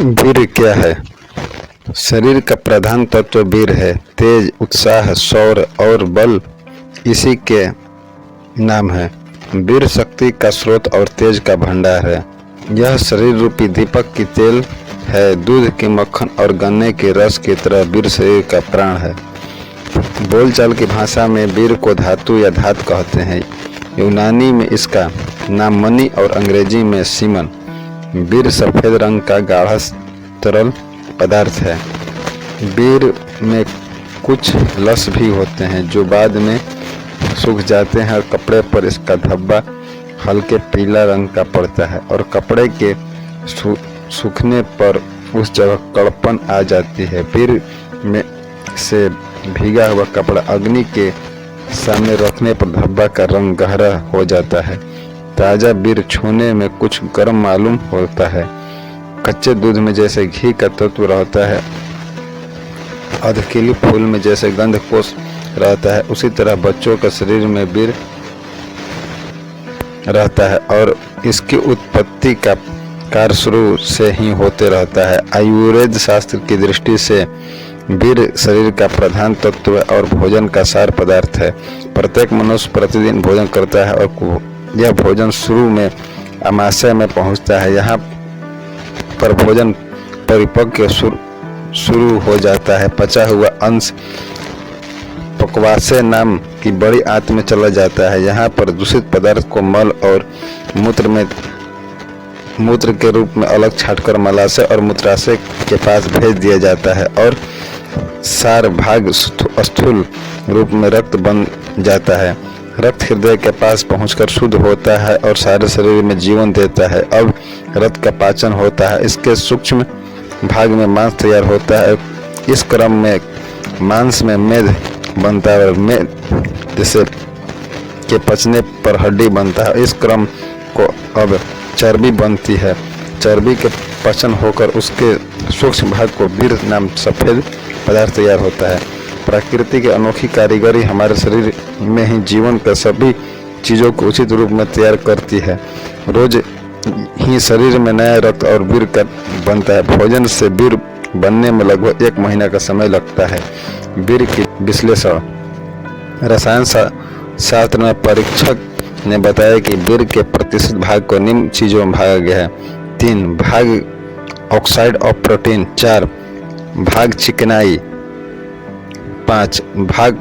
वीर क्या है? शरीर का प्रधान तत्व वीर है। तेज, उत्साह, शौर्य और बल इसी के नाम है। वीर शक्ति का स्रोत और तेज का भंडार है। यह शरीर रूपी दीपक की तेल है। दूध के मक्खन और गन्ने के रस की तरह वीर शरीर का प्राण है। बोलचाल की भाषा में वीर को धातु या धात कहते हैं। यूनानी में इसका नाम मणि और अंग्रेजी में सीमन। वीर सफेद रंग का गाढ़ा तरल पदार्थ है। वीर में कुछ लस भी होते हैं जो बाद में सूख जाते हैं और कपड़े पर इसका धब्बा हल्के पीला रंग का पड़ता है और कपड़े के सूखने पर उस जगह कड़पन आ जाती है। वीर में से भीगा हुआ कपड़ा अग्नि के सामने रखने पर धब्बा का रंग गहरा हो जाता है। ताज़ा वीर छूने में कुछ गर्म मालूम होता है। कच्चे दूध में जैसे घी का तत्व रहता है, अधखिली फूल में जैसे गंध कोश रहता है, उसी तरह बच्चों के शरीर में वीर रहता है और इसकी उत्पत्ति का कार्य शुरू से ही होते रहता है। आयुर्वेद शास्त्र की दृष्टि से वीर शरीर का प्रधान तत्व और भोजन का सार पदार्थ है। प्रत्येक मनुष्य प्रतिदिन भोजन करता है और यह भोजन शुरू में अमाशय में पहुंचता है। यहाँ पर भोजन परिपक्व शुरू हो जाता है। पचा हुआ अंश पक्वाशय नाम की बड़ी आंत में चला जाता है। यहाँ पर दूषित पदार्थ को मल और मूत्र के रूप में अलग छांटकर मलाशय और मूत्राशय के पास भेज दिया जाता है और सार भाग स्थूल रूप में रक्त बन जाता है। रक्त हृदय के पास पहुंचकर शुद्ध होता है और सारे शरीर में जीवन देता है। अब रक्त का पाचन होता है। इसके सूक्ष्म भाग में मांस तैयार होता है। इस क्रम में मांस में मेद बनता है और मेद जैसे के पचने पर हड्डी बनता है। इस क्रम को अब चर्बी बनती है। चर्बी के पचन होकर उसके सूक्ष्म भाग को वीर नाम सफेद पदार्थ तैयार होता है। प्रकृति की अनोखी कारीगरी हमारे शरीर में ही जीवन का सभी चीज़ों को उचित रूप में तैयार करती है। रोज ही शरीर में नया रक्त और वीर का बनता है। भोजन से वीर बनने में लगभग 1 महीना का समय लगता है। वीर की विश्लेषण। रसायन शास्त्र में परीक्षक ने बताया कि वीर के प्रतिशत भाग को निम्न चीज़ों में भागा गया है। 3 भाग ऑक्साइड ऑफ प्रोटीन, 4 भाग चिकनाई, 5 भाग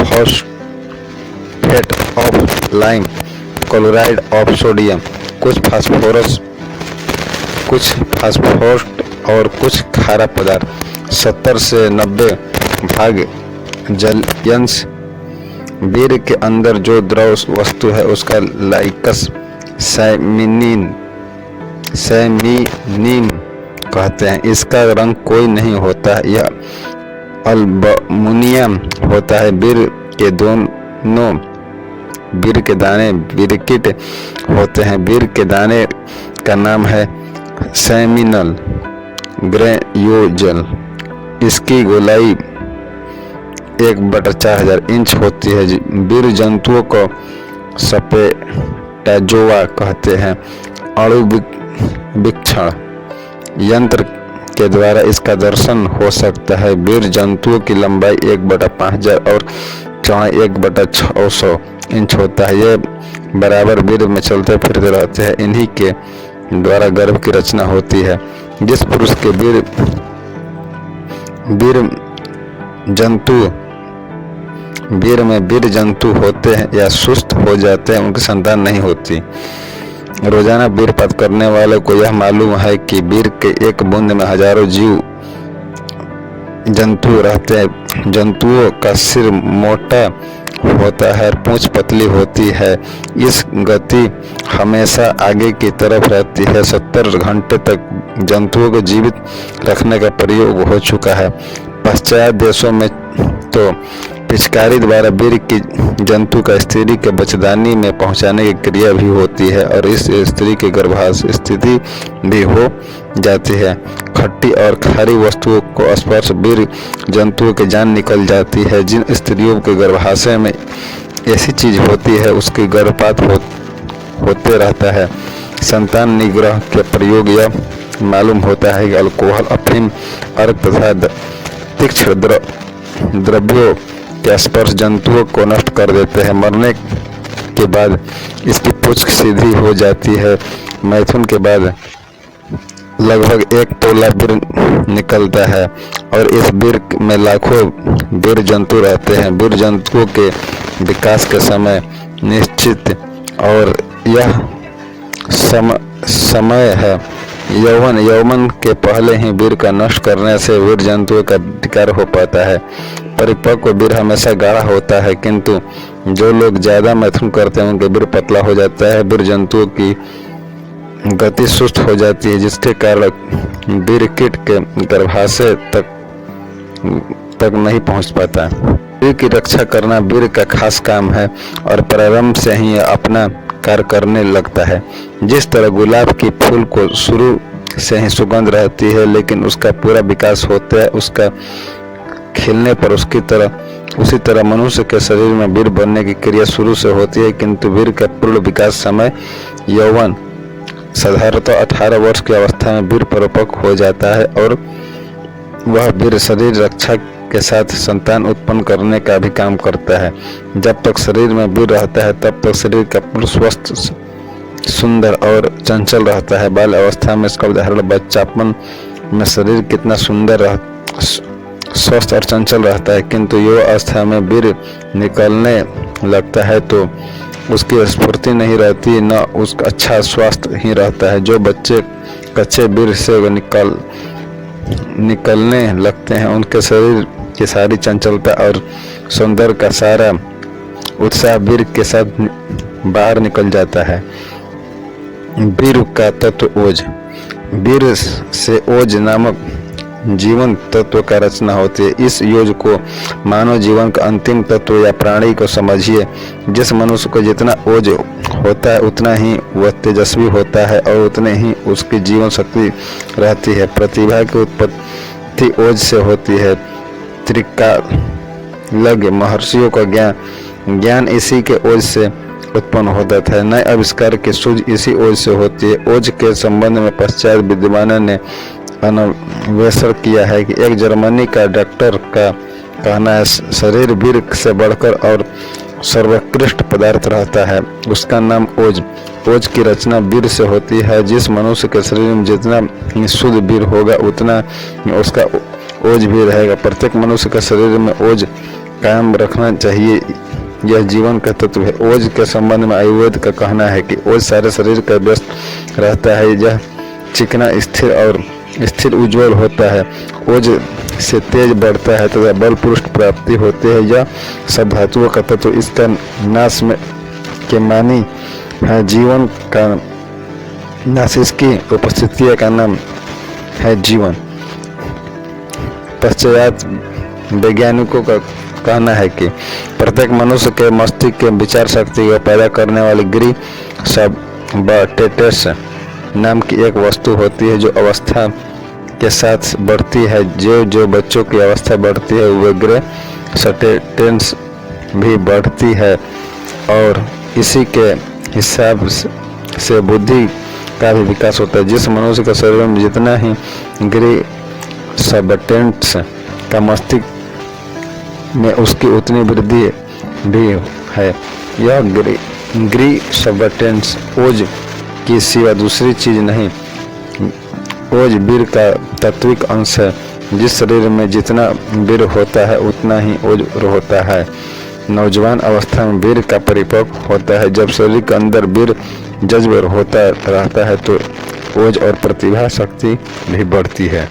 phosphate of lime, chloride of sodium, कुछ फास्फोरस, कुछ फास्फोरस और कुछ खारा पदार्थ, 70 से 90 भाग जलयंश। वीर के अंदर जो द्रव वस्तु है उसका लाइकस सैमिनिन कहते हैं। इसका रंग कोई नहीं होता है। यह अल्बमुनियम होता है। वीर के दाने विरकिट होते हैं। वीर के दाने का नाम है सेमिनल ग्रेन्यूल। इसकी गोलाई 1/4000 इंच होती है। वीर जंतुओं को स्पेटाजोआ कहते हैं। अणुवीक्षण यंत्र के द्वारा इसका दर्शन हो सकता है। वीर जंतुओं की लंबाई 1/5000 और चौड़ाई 1/600 इंच होता है। ये बराबर वीर में चलते फिरते रहते हैं। इन्हीं के द्वारा गर्भ की रचना होती है। जिस पुरुष के वीर जंतु होते हैं या सुस्त हो जाते हैं, उनकी संतान नहीं होती। रोजाना वीरपात करने वाले को यह मालूम है कि वीर के एक बूंद में हजारों जीव जंतु रहते हैं। जंतुओं का सिर मोटा होता है और पूंछ पतली होती है। इस गति हमेशा आगे की तरफ रहती है। 70 घंटे तक जंतुओं को जीवित रखने का प्रयोग हो चुका है। पश्चात देशों में तो पिचकारी द्वारा वीर की जंतु का स्त्री के बच्चेदानी में पहुंचाने की क्रिया भी होती है और इस स्त्री के गर्भाशय स्थिति भी हो जाती है। खट्टी और खारी वस्तुओं को स्पर्श वीर जंतुओं की जान निकल जाती है। जिन स्त्रियों के गर्भाशय में ऐसी चीज होती है उसकी गर्भपात होते रहता है। संतान निग्रह के प्रयोग यह मालूम होता है कि अल्कोहल, अफीम, अर्क तथा तीक्ष्ण द्रव्यों के स्पर्श जंतुओं को नष्ट कर देते हैं। मरने के बाद इसकी पूंछ सीधी हो जाती है। मैथुन के बाद लगभग 1 तोला बीर निकलता है और इस बीर में लाखों बीर जंतु रहते हैं। बीर जंतुओं के विकास के समय निश्चित और यह समय है यौवन के पहले ही बीर का नष्ट करने से वीर जंतुओं का विकार हो पाता है। परिपक्व बीर हमेशा गाढ़ा होता है, किंतु जो लोग ज्यादा मैथुन करते हैं उनके बीर पतला हो जाता है। बीर जंतुओं की गति सुस्त हो जाती है, जिसके कारण बीर कीट के गर्भाशय तक नहीं पहुंच पाता। बीर की रक्षा करना बीर का खास काम है और प्रारंभ से ही अपना कार्य करने लगता है। जिस तरह गुलाब की फूल को शुरू से ही सुगंध रहती है, लेकिन उसका पूरा विकास होता है उसका खिलने पर उसी तरह मनुष्य के शरीर में बीर बनने की क्रिया शुरू से होती है, किंतु बीर का पूर्ण विकास समय यौवन साधारणतः 18 वर्ष की अवस्था में बीर परिपक्व हो जाता है और वह बीर शरीर रक्षा के साथ संतान उत्पन्न करने का भी काम करता है। जब तक शरीर में बीर रहता है तब तक शरीर का पूर्ण स्वस्थ, सुंदर और चंचल रहता है। बाल अवस्था में इसका उदाहरण बच्चापन में शरीर कितना सुंदर स्वस्थ और चंचल रहता है, किंतु युवा अवस्था में बीर निकलने लगता है तो उसकी स्फूर्ति नहीं रहती, न उसका अच्छा स्वास्थ्य ही रहता है। जो बच्चे कच्चे बीर से निकलने लगते हैं उनके शरीर की सारी चंचलता और सौंदर्य का सारा उत्साह बीर के साथ बाहर निकल जाता है। बीर का तत्व ओज। बीर से ओज नामक जीवन तत्व का रचना होती है। इस योज को मानव जीवन का अंतिम तत्व या प्राणी को समझिए। जिस मनुष्य को जितना ओज होता है उतना ही वह तेजस्वी होता है और उतने ही उसकी जीवन शक्ति रहती है। प्रतिभा की उत्पत्ति ओज से होती है। त्रिकालज्ञ महर्षियों का ज्ञान इसी के ओज से उत्पन्न होता था। नए आविष्कार की सूझ इसी ओज से होती है। ओज के संबंध में पश्चात विद्वानों ने अन्वेषण किया है कि एक जर्मनी का डॉक्टर का कहना है शरीर बीर से बढ़कर और सर्वोत्कृष्ट पदार्थ रहता है, उसका नाम ओज। ओज की रचना बीर से होती है। जिस मनुष्य के शरीर में जितना शुद्ध बीर होगा उतना उसका ओज भी रहेगा। प्रत्येक मनुष्य के शरीर में ओज कायम रखना चाहिए, यह जीवन का तत्व है। ओज के संबंध में आयुर्वेद का कहना है कि ओज सारे शरीर का व्यस्त रहता है। यह चिकना, स्थिर उज्ज्वल होता है। ओज से तेज बढ़ता है तथा बल पुष्ट प्राप्ति होती है। यह सब धातुओं का तत्व इसका नाश में के मानी है। जीवन का नाश इसकी उपस्थिति का नाम है जीवन। पश्चात वैज्ञानिकों का कहना है कि प्रत्येक मनुष्य के मस्तिष्क के विचार शक्ति को पैदा करने वाली ग्री सबटेटेस नाम की एक वस्तु होती है जो अवस्था के साथ बढ़ती है। जो बच्चों की अवस्था बढ़ती है वे ग्रे सबटेटेस भी बढ़ती है और इसी के हिसाब से बुद्धि का भी विकास होता है। जिस मनुष्य के शरीर में जितना ही ग्री सबटेटेस का मस्तिष्क में उसकी उतनी वृद्धि भी है। यह ग्री सबटेटेस ओज की सिवा दूसरी चीज नहीं। ओज बीर का तात्विक अंश है। जिस शरीर में जितना बीर होता है उतना ही ओज होता है। नौजवान अवस्था में बीर का परिपक्व होता है। जब शरीर के अंदर बीर जज्ब होता रहता है तो ओज और प्रतिभा शक्ति भी बढ़ती है।